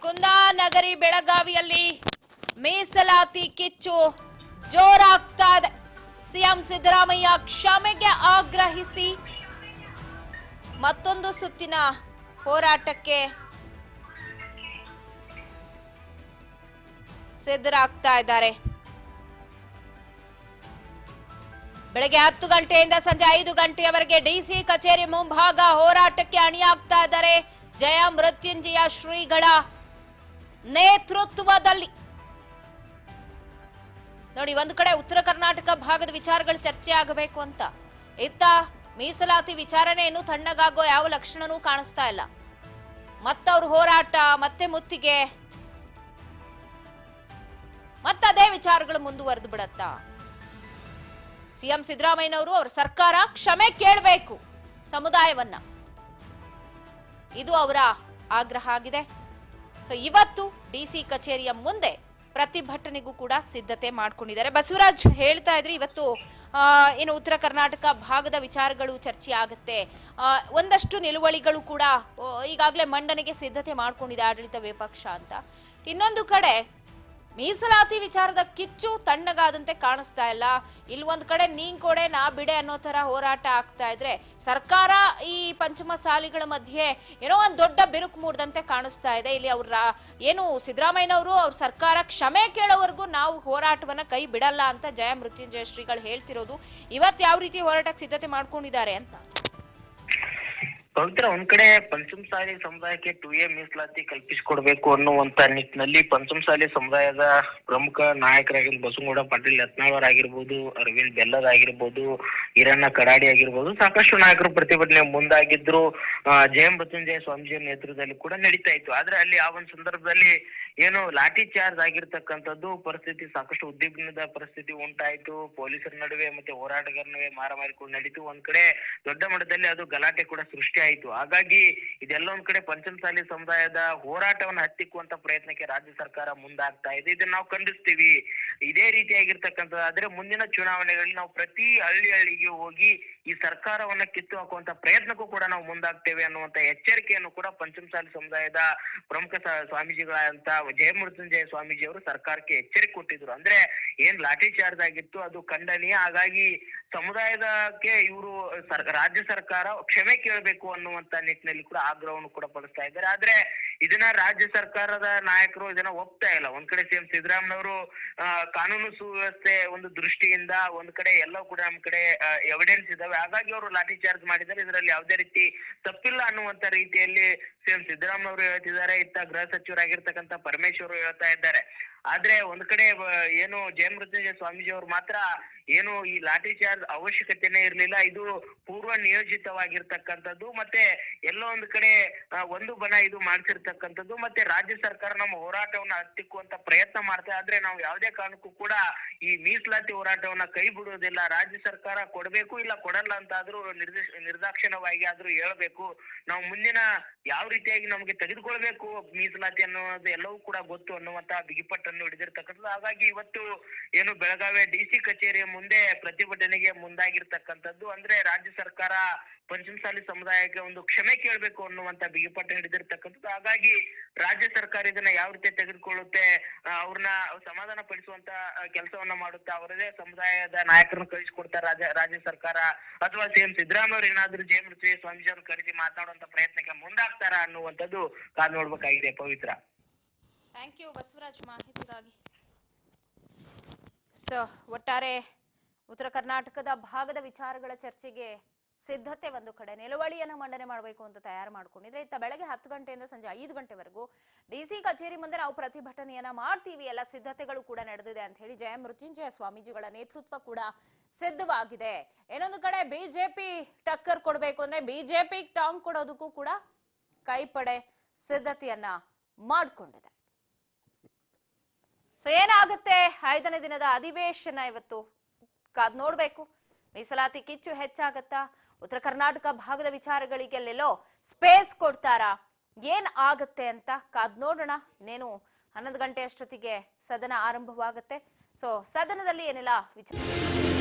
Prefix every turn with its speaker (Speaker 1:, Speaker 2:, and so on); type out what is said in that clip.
Speaker 1: ಕುಂದಾನಗರಿ ಬೆಳಗಾವಿಯಲ್ಲಿ ಮೀಸಲಾತಿ ಕಿಚ್ಚು ಜೋರಾಗ್ತಾ ಇದೆ. ಸಿಎಂ ಸಿದ್ದರಾಮಯ್ಯ ಕ್ಷಮೆಗೆ ಆಗ್ರಹಿಸಿ ಮತ್ತೊಂದು ಸುತ್ತಿನ ಹೋರಾಟಕ್ಕೆ ಸಿದ್ಧರಾಗ್ತಾ ಇದ್ದಾರೆ. ಬೆಳಗ್ಗೆ 10 ಗಂಟೆಯಿಂದ ಸಂಜೆ 5 ಗಂಟೆಯವರೆಗೆ ಡಿಸಿ ಕಚೇರಿ ಮುಂಭಾಗ ಹೋರಾಟಕ್ಕೆ ಅಣಿಯಾಗ್ತಾ ಇದ್ದಾರೆ. ಜಯ ಮೃತ್ಯುಂಜಯ ಶ್ರೀಗಳ ನೇತೃತ್ವದಲ್ಲಿ ನೋಡಿ, ಒಂದು ಕಡೆ ಉತ್ತರ ಕರ್ನಾಟಕ ಭಾಗದ ವಿಚಾರಗಳು ಚರ್ಚೆ ಆಗಬೇಕು ಅಂತ, ಇತ್ತ ಮೀಸಲಾತಿ ವಿಚಾರಣೆ ಇನ್ನೂ ತಣ್ಣಗಾಗೋ ಯಾವ ಲಕ್ಷಣನೂ ಕಾಣಿಸ್ತಾ ಇಲ್ಲ. ಮತ್ತವ್ರ ಹೋರಾಟ ಮತ್ತೆ ಮುತ್ತಿಗೆ, ಮತ್ತದೇ ವಿಚಾರಗಳು ಮುಂದುವರೆದು ಬಿಡತ್ತಾ? ಸಿಎಂ ಸಿದ್ದರಾಮಯ್ಯನವರು ಅವರ ಸರ್ಕಾರ ಕ್ಷಮೆ ಕೇಳಬೇಕು ಸಮುದಾಯವನ್ನ, ಇದು ಅವರ ಆಗ್ರಹ ಆಗಿದೆ. ಸೊ ಇವತ್ತು ಡಿಸಿ ಕಚೇರಿಯ ಮುಂದೆ ಪ್ರತಿಭಟನೆಗೂ ಕೂಡ ಸಿದ್ಧತೆ ಮಾಡ್ಕೊಂಡಿದ್ದಾರೆ. ಬಸವರಾಜ್ ಹೇಳ್ತಾ ಇದ್ರಿ, ಇವತ್ತು ಏನು ಉತ್ತರ ಕರ್ನಾಟಕ ಭಾಗದ ವಿಚಾರಗಳು ಚರ್ಚೆ ಆಗುತ್ತೆ, ಒಂದಷ್ಟು ನಿಲುವಳಿಗಳು ಕೂಡ ಈಗಾಗಲೇ ಮಂಡನೆಗೆ ಸಿದ್ಧತೆ ಮಾಡ್ಕೊಂಡಿದೆ ಆಡಳಿತ ವಿಪಕ್ಷ ಅಂತ. ಇನ್ನೊಂದು ಕಡೆ ಮೀಸಲಾತಿ ವಿಚಾರದ ಕಿಚ್ಚು ತಣ್ಣಗಾದಂತೆ ಕಾಣಿಸ್ತಾ ಇಲ್ಲ. ಇಲ್ಲಿ ಒಂದ್ ಕಡೆ ನೀನ್ ಕೊಡೆ ನಾ ಬಿಡೆ ಅನ್ನೋ ತರ ಹೋರಾಟ ಆಗ್ತಾ ಇದ್ರೆ, ಸರ್ಕಾರ ಈ ಪಂಚಮಸಾಲಿಗಳ ಮಧ್ಯೆ ಏನೋ ಒಂದ್ ದೊಡ್ಡ ಬಿರುಕು ಮೂಡ್ದಂತೆ ಕಾಣಿಸ್ತಾ ಇದೆ. ಇಲ್ಲಿ ಅವ್ರ ಏನು ಸಿದ್ದರಾಮಯ್ಯನವರು ಅವ್ರ ಸರ್ಕಾರ ಕ್ಷಮೆ ಕೇಳೋವರೆಗೂ ನಾವು ಹೋರಾಟವನ್ನ ಕೈ ಬಿಡಲ್ಲ ಅಂತ ಜಯ ಮೃತ್ಯುಂಜಯ ಶ್ರೀಗಳು ಹೇಳ್ತಿರೋದು. ಇವತ್ತು ಯಾವ ರೀತಿ ಹೋರಾಟಕ್ಕೆ ಸಿದ್ಧತೆ ಮಾಡ್ಕೊಂಡಿದ್ದಾರೆ ಅಂತ?
Speaker 2: ಪವಿತ್ರ, ಒಂದ್ ಕಡೆ ಪಂಚಮಸಾಲಿ ಸಮುದಾಯಕ್ಕೆ 2A ಮೀಸಲಾತಿ ಕಲ್ಪಿಸಿಕೊಡ್ಬೇಕು ಅನ್ನುವಂತ ನಿಟ್ಟಿನಲ್ಲಿ ಪಂಚಮಸಾಲಿ ಸಮುದಾಯದ ಪ್ರಮುಖ ನಾಯಕರಾಗಿರ್ಬೋದು ಬಸವನಗೌಡ ಪಾಟೀಲ್ ಯತ್ನಾಳ್ ಆಗಿರ್ಬೋದು, ಅರವಿಂದ್ ಬೆಲ್ಲದ್ ಆಗಿರ್ಬೋದು, ಈರಣ್ಣ ಕಡಾಡಿ ಆಗಿರ್ಬೋದು, ಸಾಕಷ್ಟು ನಾಯಕರು ಪ್ರತಿಭಟನೆ ಮುಂದಾಗಿದ್ರು. ಜಯ ಮೃತ್ಯುಂಜಯ ಸ್ವಾಮೀಜಿ ನೇತೃತ್ವದಲ್ಲಿ ಕೂಡ ನಡೀತಾ ಇತ್ತು. ಆದ್ರೆ ಅಲ್ಲಿ ಆ ಒಂದು ಸಂದರ್ಭದಲ್ಲಿ ಏನು ಲಾಠಿ ಚಾರ್ಜ್ ಆಗಿರ್ತಕ್ಕಂಥದ್ದು ಪರಿಸ್ಥಿತಿ, ಸಾಕಷ್ಟು ಉದ್ವಿಗ್ನದ ಪರಿಸ್ಥಿತಿ ಉಂಟಾಯ್ತು. ಪೊಲೀಸರ ನಡುವೆ ಮತ್ತೆ ಹೋರಾಟಗಾರರ ನಡುವೆ ಮಾರಾಮಾರಿ ಕೂಡ ನಡೀತು. ಒಂದ್ ಕಡೆ ದೊಡ್ಡ ಮಟ್ಟದಲ್ಲಿ ಅದು ಗಲಾಟೆ ಕೂಡ ಸೃಷ್ಟಿ ಆಯ್ತು. ಹಾಗಾಗಿ ಇದೆಲ್ಲ ಒಂದ್ ಕಡೆ ಪಂಚಮಸಾಲಿ ಸಮುದಾಯದ ಹೋರಾಟವನ್ನು ಹತ್ತಿಕ್ಕುವಂತ ಪ್ರಯತ್ನಕ್ಕೆ ರಾಜ್ಯ ಸರ್ಕಾರ ಮುಂದಾಗ್ತಾ ಇದೆ. ಇದನ್ನ ನಾವು ಖಂಡಿಸ್ತೀವಿ. ಇದೇ ರೀತಿಯಾಗಿರ್ತಕ್ಕಂಥದ್ದಾದ್ರೆ ಮುಂದಿನ ಚುನಾವಣೆಗಳಲ್ಲಿ ನಾವು ಪ್ರತಿ ಹಳ್ಳಿಗೆ ಹೋಗಿ ಈ ಸರ್ಕಾರವನ್ನ ಕಿತ್ತು ಹಾಕುವಂತ ಪ್ರಯತ್ನಕ್ಕೂ ಕೂಡ ನಾವು ಮುಂದಾಗ್ತೇವೆ ಅನ್ನುವಂತ ಎಚ್ಚರಿಕೆಯನ್ನು ಕೂಡ ಪಂಚಮಸಾಲಿ ಸಮುದಾಯದ ಪ್ರಮುಖ ಸ್ವಾಮೀಜಿಗಳಾದಂತ ಜಯ ಮೃತ್ಯುಂಜಯ ಸ್ವಾಮೀಜಿ ಅವರು ಸರ್ಕಾರಕ್ಕೆ ಎಚ್ಚರಿಕೆ ಕೊಟ್ಟಿದ್ರು. ಅಂದ್ರೆ ಏನ್ ಲಾಠಿ ಚಾರ್ಜ್ ಆಗಿತ್ತು ಅದು ಖಂಡನೀಯ. ಹಾಗಾಗಿ ಸಮುದಾಯದಕ್ಕೆ ಇವರು ರಾಜ್ಯ ಸರ್ಕಾರ ಕ್ಷಮೆ ಕೇಳಬೇಕು ಅನ್ನುವಂತ ನಿಟ್ಟಿನಲ್ಲಿ ಕೂಡ ಆಗ್ರಹವನ್ನು ಕೂಡ ಪಡಿಸ್ತಾ ಇದ್ದಾರೆ. ಆದ್ರೆ ಇದನ್ನ ರಾಜ್ಯ ಸರ್ಕಾರದ ನಾಯಕರು ಇದನ್ನ ಒಪ್ತಾ ಇಲ್ಲ. ಒಂದ್ ಕಡೆ ಸಿಎಂ ಸಿದ್ದರಾಮಯ್ಯನವರು ಕಾನೂನು ಸುವ್ಯವಸ್ಥೆ ಒಂದು ದೃಷ್ಟಿಯಿಂದ ಒಂದ್ ಕಡೆ ಎಲ್ಲವೂ ಕೂಡ ನಮ್ ಕಡೆ ಎವಿಡೆನ್ಸ್ ಇದಾವೆ, ಹಾಗಾಗಿ ಅವರು ಲಾಠಿ ಚಾರ್ಜ್ ಮಾಡಿದ್ದಾರೆ, ಇದರಲ್ಲಿ ಯಾವುದೇ ರೀತಿ ತಪ್ಪಿಲ್ಲ ಅನ್ನುವಂತ ರೀತಿಯಲ್ಲಿ ಸಿಎಂ ಸಿದ್ದರಾಮಯ್ಯವರು ಹೇಳ್ತಿದ್ದಾರೆ. ಇತ್ತ ಗೃಹ ಸಚಿವರಾಗಿರ್ತಕ್ಕಂಥ ಪರಮೇಶ್ವರ್ ಹೇಳ್ತಾ ಇದ್ದಾರೆ. ಆದ್ರೆ ಒಂದ್ ಕಡೆ ಏನು ಜಯ ಮೃತ್ಯುಂಜಯ ಸ್ವಾಮೀಜಿ ಅವರು ಮಾತ್ರ ಏನು ಈ ಲಾಠಿ ಚಾರ್ಜ್ ಅವಶ್ಯಕತೆನೇ ಇರ್ಲಿಲ್ಲ, ಇದು ಪೂರ್ವ ನಿಯೋಜಿತವಾಗಿರ್ತಕ್ಕಂಥದ್ದು, ಮತ್ತೆ ಎಲ್ಲೋ ಒಂದ್ ಕಡೆ ಒಂದು ಬಣ ಇದು ಮಾಡ್ಸಿರ್ತಕ್ಕಂಥದ್ದು, ಮತ್ತೆ ರಾಜ್ಯ ಸರ್ಕಾರ ನಮ್ಮ ಹೋರಾಟವನ್ನ ಹತ್ತಿಕ್ಕುವಂತ ಪ್ರಯತ್ನ ಮಾಡ್ತಾ. ಆದ್ರೆ ನಾವು ಯಾವುದೇ ಕಾರಣಕ್ಕೂ ಕೂಡ ಈ ಮೀಸಲಾತಿ ಹೋರಾಟವನ್ನ ಕೈ ಬಿಡುವುದಿಲ್ಲ. ರಾಜ್ಯ ಸರ್ಕಾರ ಕೊಡ್ಬೇಕು ಇಲ್ಲ ಕೊಡಲ್ಲ ಅಂತ ಆದ್ರೂ ನಿರ್ದಾಕ್ಷಿಣ್ಯವಾಗಿ ಆದ್ರೂ ಹೇಳ್ಬೇಕು. ನಾವು ಮುಂದಿನ ಯಾವ ರೀತಿಯಾಗಿ ನಮ್ಗೆ ತೆಗೆದುಕೊಳ್ಬೇಕು ಮೀಸಲಾತಿ ಅನ್ನೋದು ಎಲ್ಲವೂ ಕೂಡ ಗೊತ್ತು ಅನ್ನುವಂತ ಬಿಗಿಪಟ್ಟನ್ನು ಹಿಡಿದಿರ್ತಕ್ಕಂಥದ್ದು. ಹಾಗಾಗಿ ಇವತ್ತು ಏನು ಬೆಳಗಾವಿ ಡಿಸಿ ಕಚೇರಿಯ ಮುಂದೆ ಪ್ರತಿಭಟನೆಗೆ ಮುಂದಾಗಿರ್ತಕ್ಕಂಥದ್ದು. ಅಂದ್ರೆ ರಾಜ್ಯ ಸರ್ಕಾರ ಪಂಚಮಸಾಲಿ ಸಮುದಾಯಕ್ಕೆ ಒಂದು ಕ್ಷಮೆ ಕೇಳಬೇಕು ಅನ್ನುವಂತ ಬಿಗಿಪಟ್ಟು ಹಿಡಿದಿರ್ತಕ್ಕಂಥದ್ದು. ಹಾಗಾಗಿ ರಾಜ್ಯ ಸರ್ಕಾರ ಇದನ್ನ ಯಾವ ರೀತಿ ತೆಗೆದುಕೊಳ್ಳುತ್ತೆ, ಅವ್ರನ್ನ ಸಮಾಧಾನ ಪಡಿಸುವಂತ ಕೆಲಸವನ್ನ ಮಾಡುತ್ತೆ, ಅವರದೇ ಸಮುದಾಯದ ನಾಯಕರನ್ನು ಕಳಿಸಿಕೊಡ್ತಾರೆ ರಾಜ್ಯ ಸರ್ಕಾರ, ಅಥವಾ ಸಿಎಂ ಸಿದ್ದರಾಮಯ್ಯ ಏನಾದ್ರೂ ಜಯ ಮೃತ್ಯುಂಜಯ ಸ್ವಾಮೀಜಿ ಅವ್ರನ್ನ ಕರೆಸಿ ಮಾತನಾಡುವಂತ ಪ್ರಯತ್ನಕ್ಕೆ ಮುಂದಾಗ್ತಾರ ಅನ್ನುವಂಥದ್ದು ಕಾದ್ ನೋಡ್ಬೇಕಾಗಿದೆ. ಪವಿತ್ರ,
Speaker 1: ಥ್ಯಾಂಕ್ ಯು ಬಸವರಾಜ್ ಮಾಹಿತಿಗಾಗಿ. ಸೊ ಒಟ್ಟಾರೆ ಉತ್ತರ ಕರ್ನಾಟಕದ ಭಾಗದ ವಿಚಾರಗಳ ಚರ್ಚೆಗೆ ಸಿದ್ಧತೆ ಒಂದು ಕಡೆ, ನಿಲುವಳಿಯನ್ನ ಮಂಡನೆ ಮಾಡಬೇಕು ಅಂತ ತಯಾರು ಮಾಡ್ಕೊಂಡಿದ್ರೆ, ಇತ್ತ ಬೆಳಗ್ಗೆ 10 ಗಂಟೆಯಿಂದ ಸಂಜೆ 5 ಗಂಟೆವರೆಗೂ ಡಿಸಿ ಕಚೇರಿ ಮುಂದೆ ನಾವು ಪ್ರತಿಭಟನೆಯನ್ನ ಮಾಡ್ತೀವಿ, ಎಲ್ಲ ಸಿದ್ಧತೆಗಳು ಕೂಡ ನಡೆದಿದೆ ಅಂತ ಹೇಳಿ ಜಯ ಮೃತ್ಯುಂಜಯ ಸ್ವಾಮೀಜಿಗಳ ನೇತೃತ್ವ ಕೂಡ ಸಿದ್ಧವಾಗಿದೆ. ಇನ್ನೊಂದು ಕಡೆ ಬಿಜೆಪಿ ಟಕ್ಕರ್ ಕೊಡ್ಬೇಕು ಅಂದ್ರೆ ಬಿಜೆಪಿ ಟಾಂಗ್ ಕೊಡೋದಕ್ಕೂ ಕೂಡ ಕೈಪಡೆ ಸಿದ್ಧತೆಯನ್ನ ಮಾಡ್ಕೊಂಡಿದೆ. ಸೊ ಏನಾಗುತ್ತೆ 5ನೇ ದಿನದ ಅಧಿವೇಶನ ಇವತ್ತು ಕಾದ್ ನೋಡ್ಬೇಕು. ಮೀಸಲಾತಿ ಕಿಚ್ಚು ಹೆಚ್ಚಾಗತ್ತಾ, ಉತ್ತರ ಕರ್ನಾಟಕ ಭಾಗದ ವಿಚಾರಗಳಿಗೆ ಎಲ್ಲೆಲ್ಲೋ ಸ್ಪೇಸ್ ಕೊಡ್ತಾರಾ, ಏನ್ ಆಗತ್ತೆ ಅಂತ ಕಾದ್ ನೋಡೋಣ. ಇನ್ನೇನು 11 ಗಂಟೆ ಅಷ್ಟೊತ್ತಿಗೆ ಸದನ ಆರಂಭವಾಗುತ್ತೆ. ಸೊ ಸದನದಲ್ಲಿ ಏನೆಲ್ಲ ವಿಚಾರ